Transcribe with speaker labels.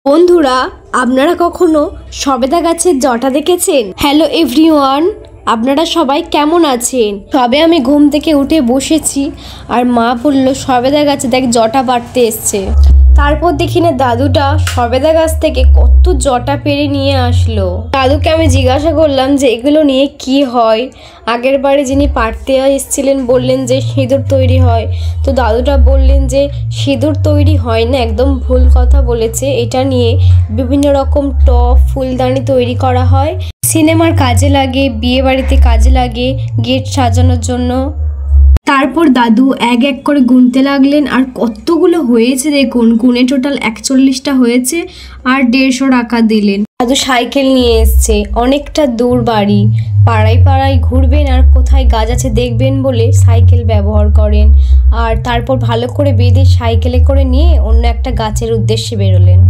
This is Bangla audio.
Speaker 1: বন্ধুরা, আপনারা কখনো সবেদা গাছের জটা দেখেছেন? হ্যালো এভরিওয়ান, আপনারা সবাই কেমন আছেন? সবে আমি ঘুম থেকে উঠে বসেছি আর মা বলল সবেদা গাছে দেখ জটা পাড়তে এসছে। তারপর দেখি না দাদুটা সবেদা গাছ থেকে কত জটা পেরে নিয়ে আসলো। দাদুকে আমি জিজ্ঞাসা করলাম যে এগুলো নিয়ে কি হয়। আগের বারে যিনি পাড়তে এসেছিলেন বললেন যে সিঁদুর তৈরি হয়, তো দাদুটা বললেন যে সিঁদুর তৈরি হয় না, একদম ভুল কথা বলেছে। এটা নিয়ে বিভিন্ন রকম টপ ফুলদানি তৈরি করা হয়, সিনেমার কাজে লাগে, বিয়ে বাড়িতে কাজে লাগে, গেট সাজানোর জন্য। তারপর দাদু এক এক করে গুনতে লাগলেন আর কতগুলো হয়েছে দেখুন, গুনে টোটাল 41টা হয়েছে আর 150 টাকা দিলেন। দাদু সাইকেল নিয়ে এসছে, অনেকটা দূর বাড়ি, পাড়ায় পাড়ায় ঘুরবেন আর কোথায় গাছ আছে দেখবেন বলে সাইকেল ব্যবহার করেন। আর তারপর ভালো করে বেঁধে সাইকেলে করে নিয়ে অন্য একটা গাছের উদ্দেশ্যে বেরোলেন।